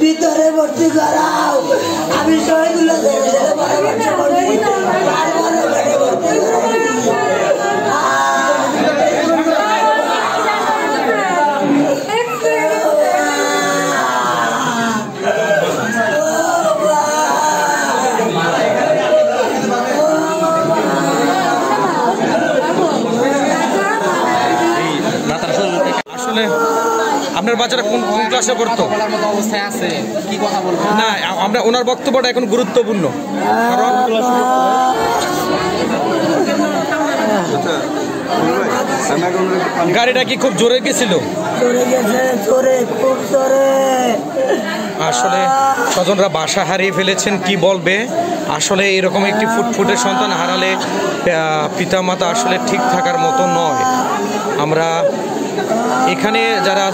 ভিতরে ভর্তি করাও। আমি শহীদুল্লাহ পরামর্শ করছি ভর্তি আপনার বাচ্চারা কোন ক্লাসে পড়তো? অবস্থায় আছে, কি কথা বলবো না, আমরা ওনার বক্তব্যটা এখন গুরুত্বপূর্ণ, কারণ গাড়িটা কি খুব জোরে গেছিল? আসলে স্বজনরা বাসা হারিয়ে ফেলেছেন, কি বলবে। আসলে এরকম একটি ফুটফুটে সন্তান হারালে পিতামাতা আসলে ঠিক থাকার মতো নয়। আমরা এখানে যারা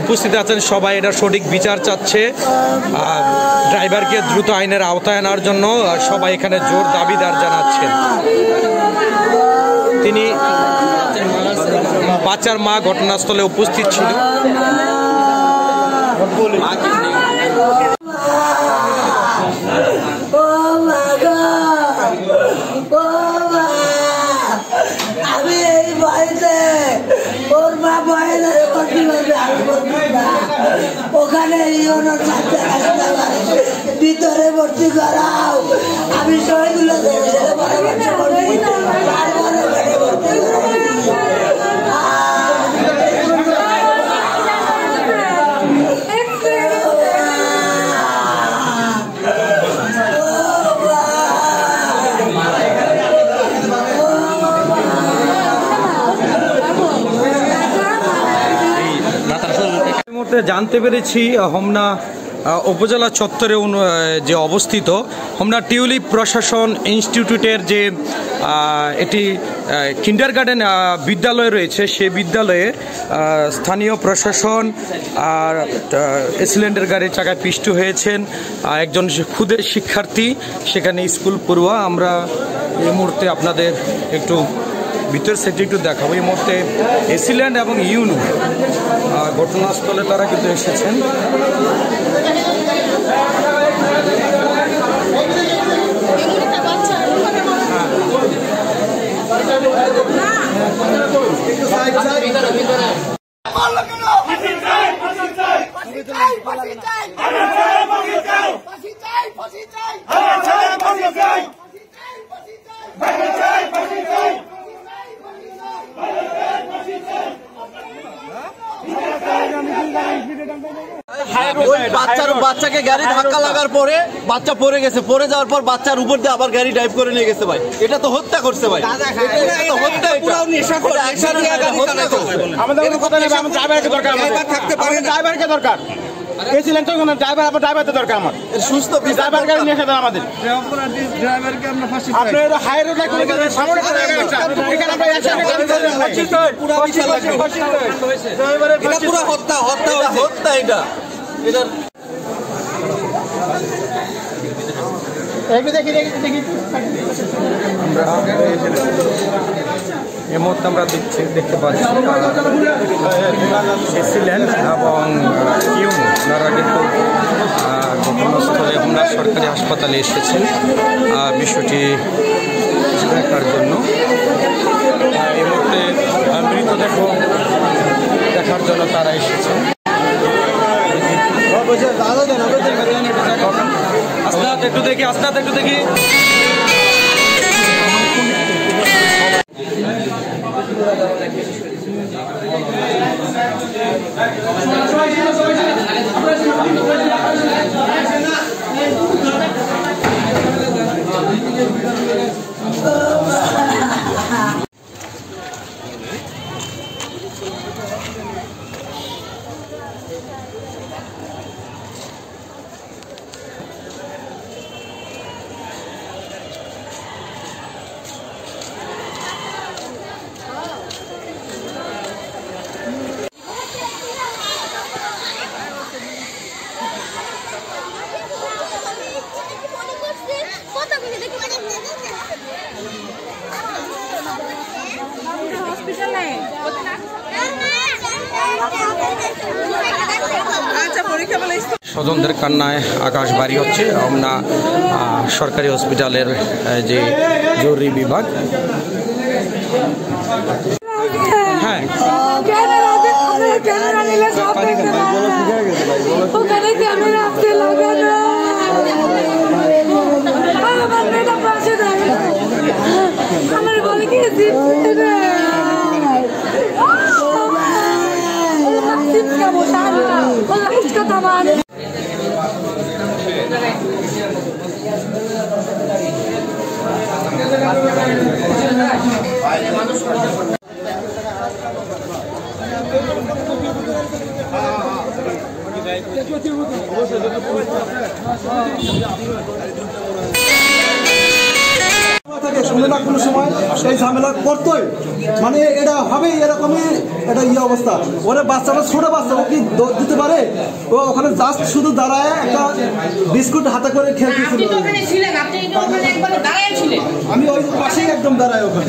উপস্থিত আছেন সবাই এটা সঠিক বিচার চাচ্ছে। ড্রাইভারকে দ্রুত আইনের আওতায় আনার জন্য সবাই এখানে জোর দাবিদার জানাচ্ছেন। তিনি বাচ্চার মা ঘটনাস্থলে উপস্থিত ছিল। আমি এই বাড়িতে ওর মা বয়সে ওখানে ভিতরে ভর্তি করাও। আমি শহীদুল্লাহ পরামর্শ করছি ভর্তি জানতে পেরেছি হোমনা উপজেলা চত্বরে যে অবস্থিত হোমনা টিউলিপ প্রশাসন ইনস্টিটিউটের যে এটি কিন্ডারগার্টেন বিদ্যালয় রয়েছে, সে বিদ্যালয়ে স্থানীয় প্রশাসন আর এসিলেন্ডার গাড়ির চাকায় পিষ্ট হয়েছেন একজন ক্ষুদে শিক্ষার্থী, সেখানে স্কুল পড়ুয়া। আমরা এই মুহূর্তে আপনাদের একটু ভিতর সেটি একটু দেখাবো। এই মুহূর্তে এসিল্যান্ড এবং ইউনু ঘটনাস্থলে তারা কিন্তু এসেছেন। বাচ্চাকে গাড়ি ধাক্কা লাগার পরে বাচ্চা পড়ে গেছে, পড়ে যাওয়ার পর বাচ্চার উপর দিয়ে আবার গাড়ি ড্রাইভ করে নিয়ে গেছে ভাই। এটা তো হত্যা করছে ভাই, ড্রাইভারকে দরকার গেছিলেন তো ড্রাইভার, আবার ড্রাইভারতে দরকার আমার সুস্থ ড্রাইভার গাড়ি নিয়ে এসে দেন আমাদের। আপনার হাই রোড সামনে পুরো হত্যা হত্যা হত্যা এটা এটা এই মুহূর্তে আমরা দেখতে পাচ্ছি এসিল্যান্ড এবং ইউনু ওনারা কিন্তু ঘটনাস্থলে হোমনা সরকারি হাসপাতালে এসেছেন বিষয়টি দেখার জন্য। এই মুহূর্তে মৃতদেহ দেখার জন্য তারা এসেছেন। একটু দেখি আস্তে একটু দেখি। স্বজনদের কান্নায় আকাশ বাড়ি হচ্ছে হোমনা সরকারি হসপিটালের যে জরুরি বিভাগ। হ্যাঁ ক্যামেরা নিলে সব দেখতে পারে। ওখানে ক্যামেরা আছে লাগানো। আমার মেয়েটা পাশে দাঁড়িয়ে আমার বলে কি দিচ্ছে রে কথা মানে শুনে না কোনো সময় এই ঝামেলা করতোই, মানে এটা হবেই, এরকমই এটা অবস্থা। ওরা বাচ্চারা ছোট বাচ্চা, ও কি দিতে পারে? ও ওখানে জাস্ট শুধু দাঁড়ায় একটা বিস্কুট হাতে করে খেলতেছিল। আমি ওই পাশেই একদম দাঁড়ায় ওখানে।